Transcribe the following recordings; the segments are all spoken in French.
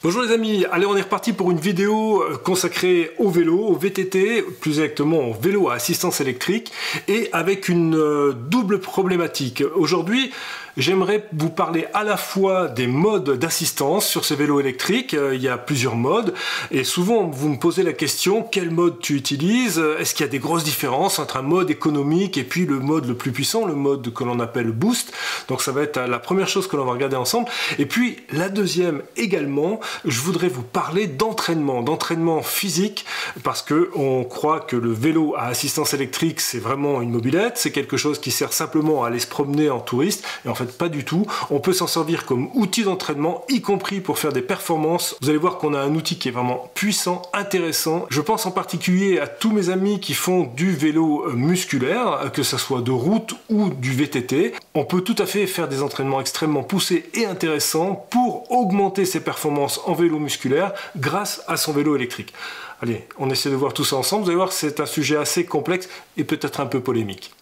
Bonjour les amis, allez on est reparti pour une vidéo consacrée au vélo, au VTT, plus exactement au vélo à assistance électrique et avec une double problématique. Aujourd'hui, j'aimerais vous parler à la fois des modes d'assistance sur ces vélos électriques. Il y a plusieurs modes et souvent vous me posez la question quel mode tu utilises? Est-ce qu'il y a des grosses différences entre un mode économique et puis le mode le plus puissant, le mode que l'on appelle Boost? Donc ça va être la première chose que l'on va regarder ensemble. Et puis la deuxième également, je voudrais vous parler d'entraînement physique, parce que on croit que le vélo à assistance électrique c'est vraiment une mobilette, c'est quelque chose qui sert simplement à aller se promener en touriste, et en fait pas du tout. On peut s'en servir comme outil d'entraînement, y compris pour faire des performances. Vous allez voir qu'on a un outil qui est vraiment puissant, intéressant. Je pense en particulier à tous mes amis qui font du vélo musculaire, que ce soit de route ou du VTT. On peut tout à fait faire des entraînements extrêmement poussés et intéressants pour augmenter ses performances en vélo musculaire grâce à son vélo électrique. Allez, on essaie de voir tout ça ensemble. Vous allez voir, c'est un sujet assez complexe et peut-être un peu polémique.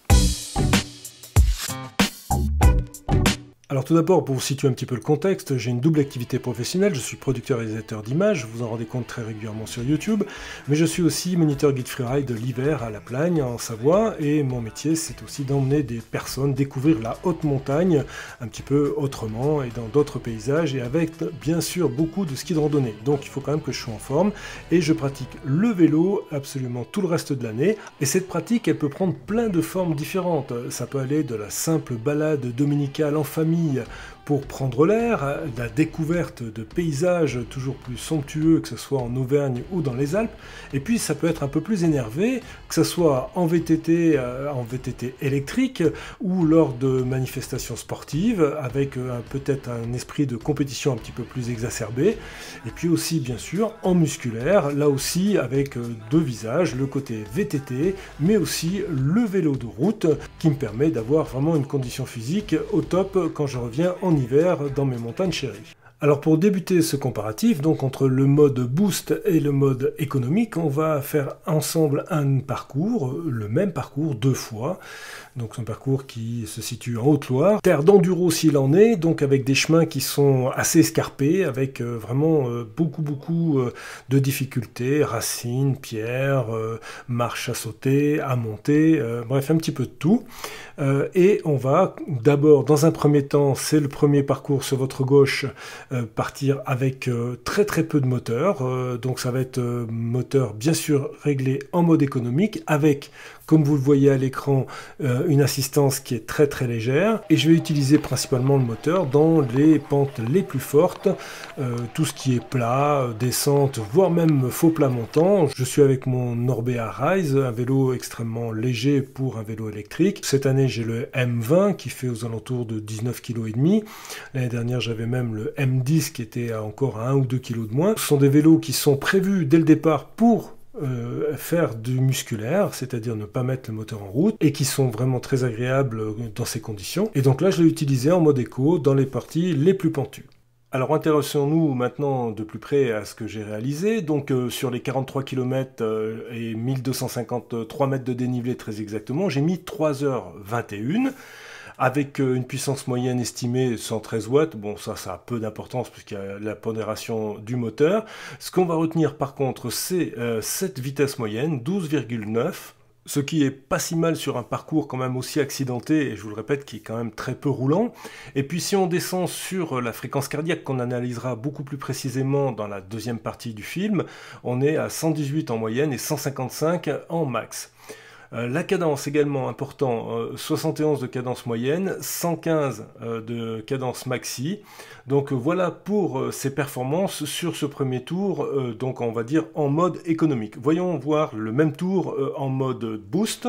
Alors tout d'abord, pour vous situer un petit peu le contexte, j'ai une double activité professionnelle, je suis producteur et réalisateur d'images, vous vous en rendez compte très régulièrement sur YouTube, mais je suis aussi moniteur guide freeride l'hiver à La Plagne, en Savoie, et mon métier c'est aussi d'emmener des personnes découvrir la haute montagne un petit peu autrement et dans d'autres paysages, et avec bien sûr beaucoup de ski de randonnée. Donc il faut quand même que je sois en forme, et je pratique le vélo absolument tout le reste de l'année, et cette pratique elle peut prendre plein de formes différentes. Ça peut aller de la simple balade dominicale en famille, pour prendre l'air, la découverte de paysages toujours plus somptueux, que ce soit en Auvergne ou dans les Alpes, et puis ça peut être un peu plus énervé, que ce soit en VTT électrique, ou lors de manifestations sportives, avec peut-être un esprit de compétition un petit peu plus exacerbé, et puis aussi bien sûr en musculaire, là aussi avec deux visages, le côté VTT, mais aussi le vélo de route, qui me permet d'avoir vraiment une condition physique au top quand je reviens en hiver dans mes montagnes chéries. Alors pour débuter ce comparatif, donc entre le mode Boost et le mode économique, on va faire ensemble un parcours, le même parcours deux fois. Donc c'est un parcours qui se situe en Haute-Loire, terre d'enduro s'il en est, donc avec des chemins qui sont assez escarpés, avec vraiment beaucoup de difficultés, racines, pierres, marches à sauter, à monter, bref un petit peu de tout. Et on va d'abord, dans un premier temps, c'est le premier parcours sur votre gauche, partir avec très peu de moteur, donc ça va être moteur bien sûr réglé en mode économique, avec, comme vous le voyez à l'écran, une assistance qui est très légère, et je vais utiliser principalement le moteur dans les pentes les plus fortes, tout ce qui est plat, descente, voire même faux plat montant. Je suis avec mon Orbea Rise, un vélo extrêmement léger pour un vélo électrique. Cette année j'ai le M20 qui fait aux alentours de 19,5 kg. L'année dernière j'avais même le M10 qui était encore à 1 ou 2 kg de moins. Ce sont des vélos qui sont prévus dès le départ pour faire du musculaire, c'est-à-dire ne pas mettre le moteur en route, et qui sont vraiment très agréables dans ces conditions. Et donc là je l'ai utilisé en mode éco dans les parties les plus pentues. Alors intéressons-nous maintenant de plus près à ce que j'ai réalisé. Donc sur les 43 km et 1253 mètres de dénivelé très exactement, j'ai mis 3h21. Avec une puissance moyenne estimée 113 watts, bon ça a peu d'importance puisqu'il y a la pondération du moteur. Ce qu'on va retenir par contre c'est cette vitesse moyenne, 12,9, ce qui est pas si mal sur un parcours quand même aussi accidenté, et je vous le répète, qui est quand même très peu roulant. Et puis si on descend sur la fréquence cardiaque qu'on analysera beaucoup plus précisément dans la deuxième partie du film, on est à 118 en moyenne et 155 en max. La cadence également important, 71 de cadence moyenne, 115 de cadence maxi. Donc voilà pour ces performances sur ce premier tour, donc on va dire en mode économique. Voyons voir le même tour en mode boost.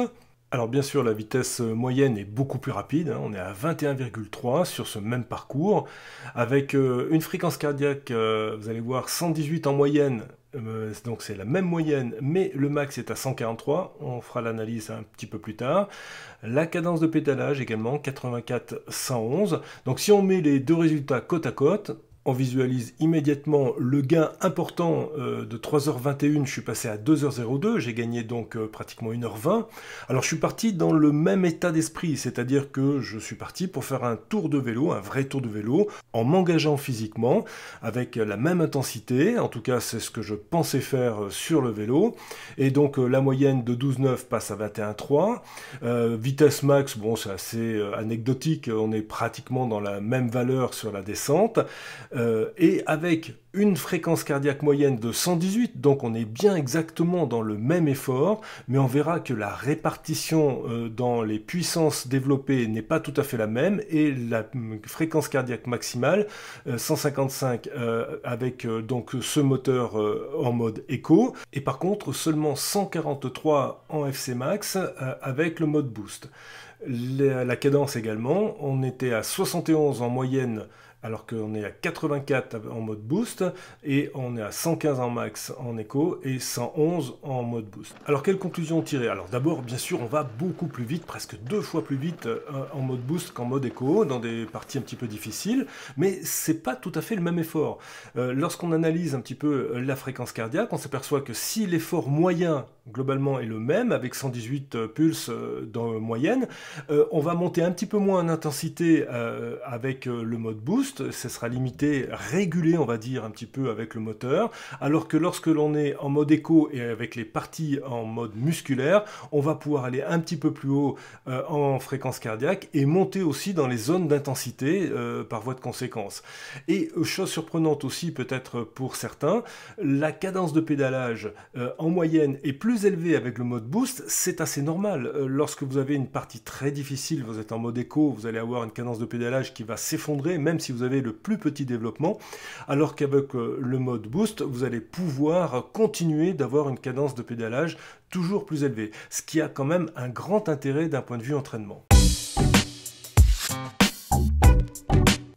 Alors bien sûr la vitesse moyenne est beaucoup plus rapide, hein, on est à 21,3 sur ce même parcours, avec une fréquence cardiaque, vous allez voir 118 en moyenne, donc c'est la même moyenne, mais le max est à 143, on fera l'analyse un petit peu plus tard. La cadence de pédalage également, 84-111, donc si on met les deux résultats côte à côte, On visualise immédiatement le gain important de 3h21, je suis passé à 2h02, j'ai gagné donc pratiquement 1h20. Alors je suis parti dans le même état d'esprit, c'est-à-dire que je suis parti pour faire un tour de vélo, un vrai tour de vélo, en m'engageant physiquement, avec la même intensité, en tout cas c'est ce que je pensais faire sur le vélo, et donc la moyenne de 12,9 passe à 21,3, vitesse max, bon c'est assez anecdotique, on est pratiquement dans la même valeur sur la descente, et avec une fréquence cardiaque moyenne de 118, donc on est bien exactement dans le même effort, mais on verra que la répartition dans les puissances développées n'est pas tout à fait la même, et la fréquence cardiaque maximale, 155 avec donc ce moteur en mode éco, et par contre seulement 143 en FC max avec le mode boost. La cadence également, on était à 71 en moyenne alors qu'on est à 84 en mode boost, et on est à 115 en max en écho, et 111 en mode boost. Alors quelle conclusion tirer? Alors d'abord, bien sûr, on va beaucoup plus vite, presque 2 fois plus vite en mode boost qu'en mode écho, dans des parties un petit peu difficiles, mais c'est pas tout à fait le même effort. Lorsqu'on analyse un petit peu la fréquence cardiaque, on s'aperçoit que si l'effort moyen, globalement, est le même, avec 118 pulses dans moyenne, on va monter un petit peu moins en intensité avec le mode boost, ce sera limité, régulé on va dire un petit peu avec le moteur, alors que lorsque l'on est en mode écho et avec les parties en mode musculaire, on va pouvoir aller un petit peu plus haut en fréquence cardiaque et monter aussi dans les zones d'intensité par voie de conséquence. Et chose surprenante aussi peut-être pour certains, la cadence de pédalage en moyenne est plus élevée avec le mode boost, c'est assez normal. Lorsque vous avez une partie très difficile, vous êtes en mode écho, vous allez avoir une cadence de pédalage qui va s'effondrer, même si vous avez le plus petit développement, alors qu'avec le mode boost, vous allez pouvoir continuer d'avoir une cadence de pédalage toujours plus élevée, ce qui a quand même un grand intérêt d'un point de vue entraînement.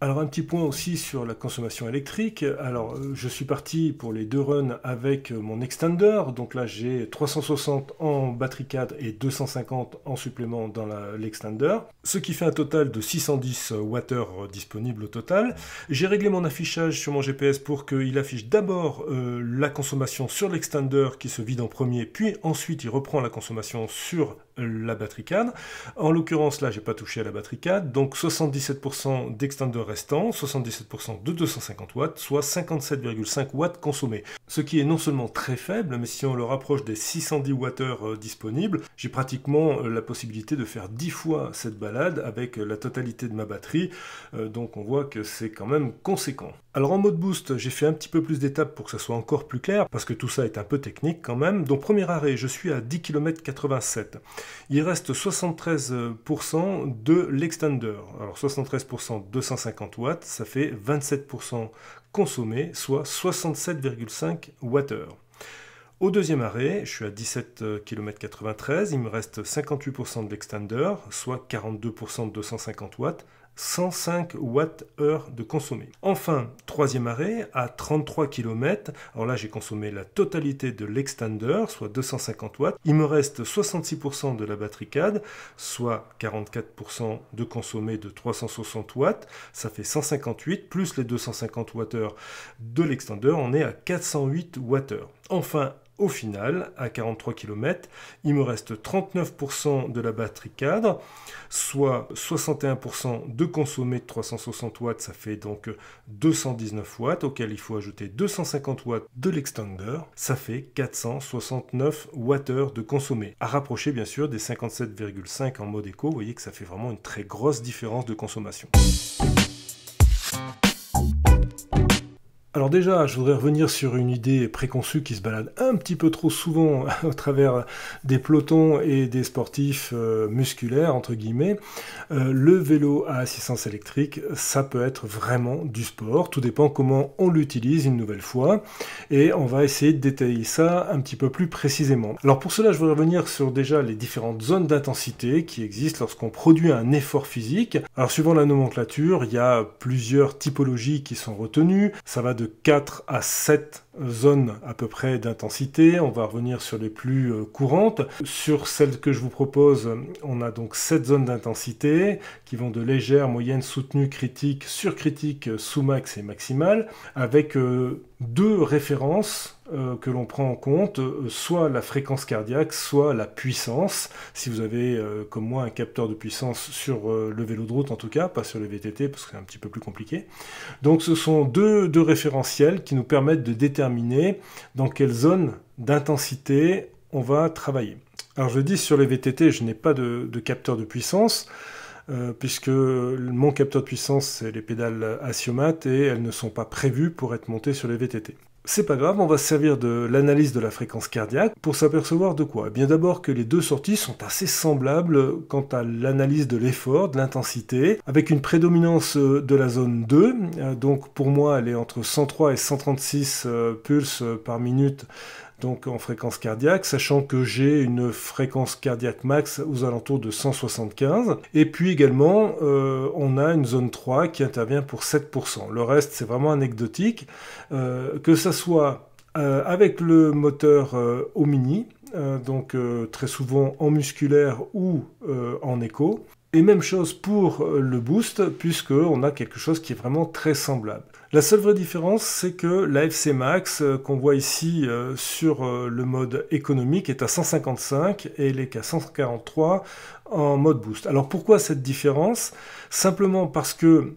Alors un petit point aussi sur la consommation électrique. Alors je suis parti pour les 2 runs avec mon extender, donc là j'ai 360 en batterie cadre et 250 en supplément dans l'extender, ce qui fait un total de 610 Wh disponible au total. J'ai réglé mon affichage sur mon GPS pour qu'il affiche d'abord la consommation sur l'extender qui se vide en premier, puis ensuite il reprend la consommation sur la batterie cadre. En l'occurrence là j'ai pas touché à la batterie cadre, donc 77% d'extender restant, 77% de 250 watts, soit 57,5 watts consommés. Ce qui est non seulement très faible, mais si on le rapproche des 610 Wh disponibles, j'ai pratiquement la possibilité de faire 10 fois cette balade avec la totalité de ma batterie, donc on voit que c'est quand même conséquent. Alors en mode boost, j'ai fait un petit peu plus d'étapes pour que ça soit encore plus clair, parce que tout ça est un peu technique quand même. Donc premier arrêt, je suis à 10 km 87. Il reste 73% de l'extender. Alors 73% 250 watts, ça fait 27% consommé, soit 67,5 Wh. Au deuxième arrêt, je suis à 17 km 93, il me reste 58% de l'extender, soit 42% de 250 watts, 105 Wh de consommé. Enfin, troisième arrêt, à 33 km, alors là j'ai consommé la totalité de l'extender, soit 250 watts, il me reste 66% de la batterie CAD, soit 44% de consommé de 360 watts, ça fait 158, plus les 250 Wh de l'extender, on est à 408 Wh. Enfin, au final, à 43 km, il me reste 39% de la batterie cadre, soit 61% de consommé de 360 watts, ça fait donc 219 watts, auquel il faut ajouter 250 watts de l'extender, ça fait 469 Wh de consommé. À rapprocher bien sûr des 57,5 en mode éco, vous voyez que ça fait vraiment une très grosse différence de consommation. Alors déjà, je voudrais revenir sur une idée préconçue qui se balade un petit peu trop souvent au travers des pelotons et des sportifs musculaires, entre guillemets. Le vélo à assistance électrique, ça peut être vraiment du sport. Tout dépend comment on l'utilise une nouvelle fois. Et on va essayer de détailler ça un petit peu plus précisément. Alors pour cela, je voudrais revenir sur déjà les différentes zones d'intensité qui existent lorsqu'on produit un effort physique. Alors suivant la nomenclature, il y a plusieurs typologies qui sont retenues. Ça va de 4 à 7 zones à peu près d'intensité. On va revenir sur les plus courantes. Sur celles que je vous propose, on a donc 7 zones d'intensité qui vont de légère, moyenne, soutenue, critique, surcritique, sous-max et maximale, avec 2 références que l'on prend en compte, soit la fréquence cardiaque, soit la puissance, si vous avez comme moi un capteur de puissance sur le vélo de route en tout cas, pas sur le VTT parce que c'est un petit peu plus compliqué. Donc ce sont deux référentiels qui nous permettent de déterminer dans quelle zone d'intensité on va travailler. Alors je dis sur les VTT, je n'ai pas de capteur de puissance, puisque mon capteur de puissance c'est les pédales Axiomat et elles ne sont pas prévues pour être montées sur les VTT. C'est pas grave, on va se servir de l'analyse de la fréquence cardiaque pour s'apercevoir de quoi? Eh bien d'abord que les deux sorties sont assez semblables quant à l'analyse de l'effort, de l'intensité, avec une prédominance de la zone 2, donc pour moi elle est entre 103 et 136 pulses par minute, donc en fréquence cardiaque, sachant que j'ai une fréquence cardiaque max aux alentours de 175. Et puis également, on a une zone 3 qui intervient pour 7%. Le reste, c'est vraiment anecdotique. Que ça soit avec le moteur Omni, donc très souvent en musculaire ou en écho. Et même chose pour le boost, puisqu'on a quelque chose qui est vraiment très semblable. La seule vraie différence, c'est que la FC Max qu'on voit ici sur le mode économique est à 155 et elle est qu'à 143 en mode boost. Alors pourquoi cette différence? Simplement parce que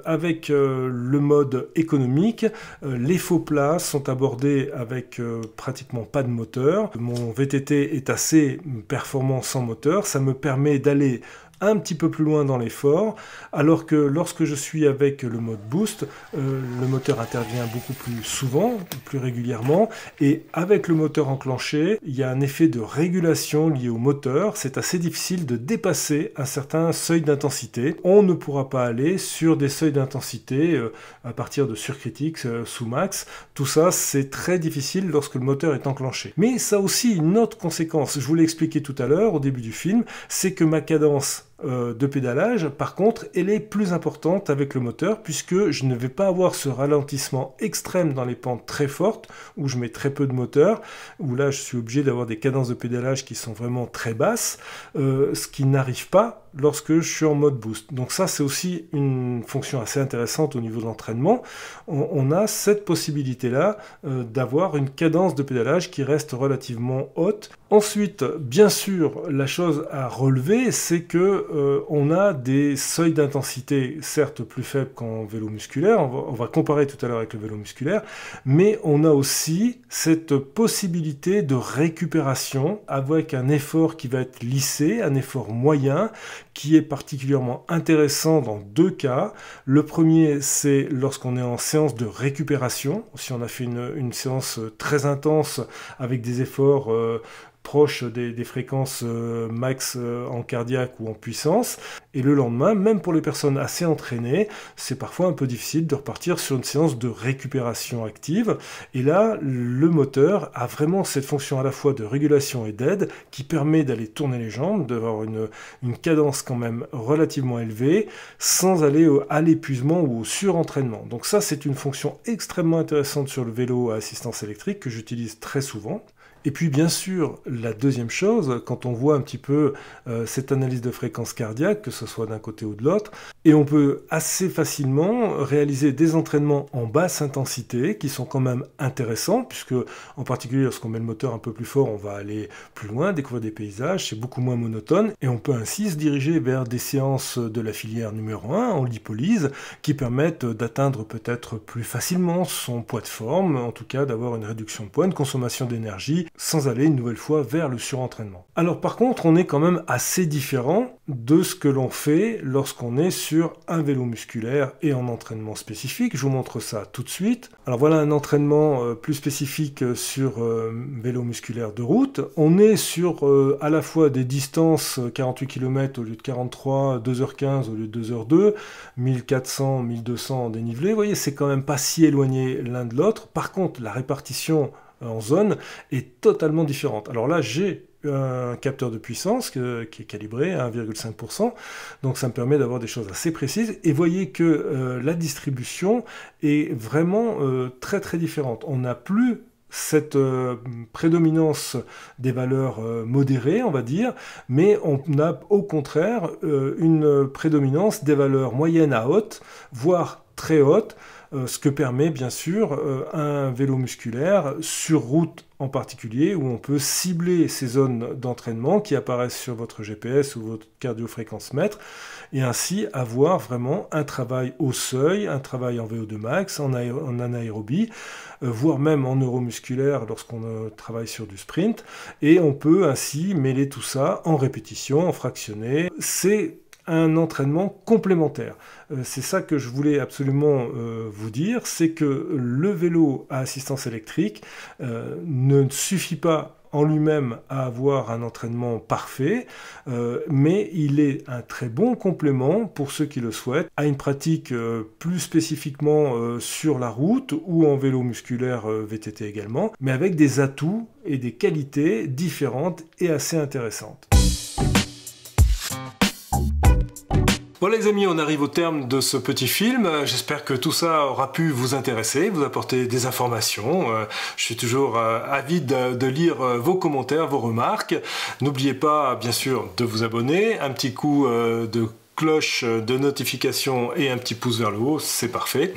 avec le mode économique, les faux plats sont abordés avec pratiquement pas de moteur. Mon VTT est assez performant sans moteur, ça me permet d'aller un petit peu plus loin dans l'effort, alors que lorsque je suis avec le mode boost, le moteur intervient beaucoup plus souvent, plus régulièrement, et avec le moteur enclenché, il y a un effet de régulation lié au moteur. C'est assez difficile de dépasser un certain seuil d'intensité. On ne pourra pas aller sur des seuils d'intensité à partir de surcritique, sous max. Tout ça, c'est très difficile lorsque le moteur est enclenché. Mais ça a aussi une autre conséquence. Je vous l'ai expliqué tout à l'heure, au début du film, c'est que ma cadence de pédalage, par contre, elle est plus importante avec le moteur puisque je ne vais pas avoir ce ralentissement extrême dans les pentes très fortes où je mets très peu de moteur, où là je suis obligé d'avoir des cadences de pédalage qui sont vraiment très basses, ce qui n'arrive pas lorsque je suis en mode boost. Donc ça, c'est aussi une fonction assez intéressante au niveau de l'entraînement. On a cette possibilité-là d'avoir une cadence de pédalage qui reste relativement haute. Ensuite, bien sûr, la chose à relever, c'est que on a des seuils d'intensité certes plus faibles qu'en vélo musculaire. On va comparer tout à l'heure avec le vélo musculaire, mais on a aussi cette possibilité de récupération avec un effort qui va être lissé, un effort moyen, qui est particulièrement intéressant dans 2 cas. Le premier, c'est lorsqu'on est en séance de récupération, si on a fait une séance très intense avec des efforts proche des fréquences max en cardiaque ou en puissance. Et le lendemain, même pour les personnes assez entraînées, c'est parfois un peu difficile de repartir sur une séance de récupération active. Et là, le moteur a vraiment cette fonction à la fois de régulation et d'aide qui permet d'aller tourner les jambes, d'avoir une cadence quand même relativement élevée, sans aller à l'épuisement ou au surentraînement. Donc ça, c'est une fonction extrêmement intéressante sur le vélo à assistance électrique que j'utilise très souvent. Et puis bien sûr, la deuxième chose, quand on voit un petit peu cette analyse de fréquence cardiaque, que ce soit d'un côté ou de l'autre, et on peut assez facilement réaliser des entraînements en basse intensité qui sont quand même intéressants, puisque en particulier lorsqu'on met le moteur un peu plus fort, on va aller plus loin, découvrir des paysages, c'est beaucoup moins monotone, et on peut ainsi se diriger vers des séances de la filière numéro 1 en lipolyse, qui permettent d'atteindre peut-être plus facilement son poids de forme, en tout cas d'avoir une réduction de poids, une consommation d'énergie, sans aller une nouvelle fois vers le surentraînement. Alors par contre, on est quand même assez différent de ce que l'on fait lorsqu'on est sur un vélo musculaire et en entraînement spécifique. Je vous montre ça tout de suite. Alors voilà un entraînement plus spécifique sur vélo musculaire de route. On est sur à la fois des distances 48 km au lieu de 43, 2h15 au lieu de 2h02, 1400, 1200 en dénivelé. Vous voyez, c'est quand même pas si éloigné l'un de l'autre. Par contre, la répartition en zone est totalement différente. Alors là, j'ai un capteur de puissance qui est calibré à 1,5%, donc ça me permet d'avoir des choses assez précises, et voyez que la distribution est vraiment très très différente. On n'a plus cette prédominance des valeurs modérées, on va dire, mais on a au contraire une prédominance des valeurs moyennes à hautes, voire très hautes, ce que permet bien sûr un vélo musculaire sur route en particulier, où on peut cibler ces zones d'entraînement qui apparaissent sur votre GPS ou votre cardio-fréquence-mètre, et ainsi avoir vraiment un travail au seuil, un travail en VO2 max, en anaérobie, voire même en neuromusculaire lorsqu'on travaille sur du sprint, et on peut ainsi mêler tout ça en répétition, en fractionné. C'est un entraînement complémentaire. C'est ça que je voulais absolument vous dire, c'est que le vélo à assistance électrique ne suffit pas en lui-même à avoir un entraînement parfait, mais il est un très bon complément pour ceux qui le souhaitent à une pratique plus spécifiquement sur la route ou en vélo musculaire VTT également, mais avec des atouts et des qualités différentes et assez intéressantes. Voilà les amis, on arrive au terme de ce petit film. J'espère que tout ça aura pu vous intéresser, vous apporter des informations. Je suis toujours avide de lire vos commentaires, vos remarques. N'oubliez pas, bien sûr, de vous abonner. Un petit coup de cloche de notification et un petit pouce vers le haut, c'est parfait.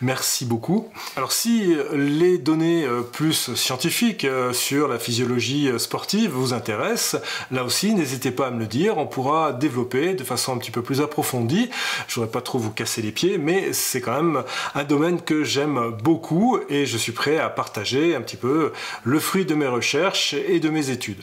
Merci beaucoup. Alors si les données plus scientifiques sur la physiologie sportive vous intéressent, là aussi n'hésitez pas à me le dire, on pourra développer de façon un petit peu plus approfondie. Je voudrais pas trop vous casser les pieds, mais c'est quand même un domaine que j'aime beaucoup et je suis prêt à partager un petit peu le fruit de mes recherches et de mes études.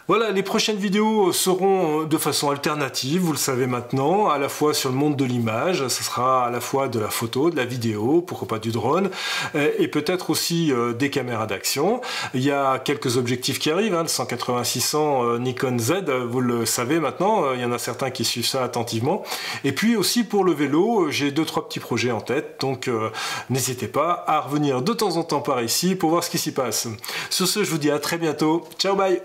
Voilà, les prochaines vidéos seront de façon alternative, vous le savez maintenant, à la fois sur le monde de l'image, ce sera à la fois de la photo, de la vidéo, pourquoi pas du drone, et peut-être aussi des caméras d'action. Il y a quelques objectifs qui arrivent, hein, le 180-600 Nikon Z, vous le savez maintenant, il y en a certains qui suivent ça attentivement. Et puis aussi pour le vélo, j'ai 2-3 petits projets en tête, donc n'hésitez pas à revenir de temps en temps par ici pour voir ce qui s'y passe. Sur ce, je vous dis à très bientôt, ciao bye.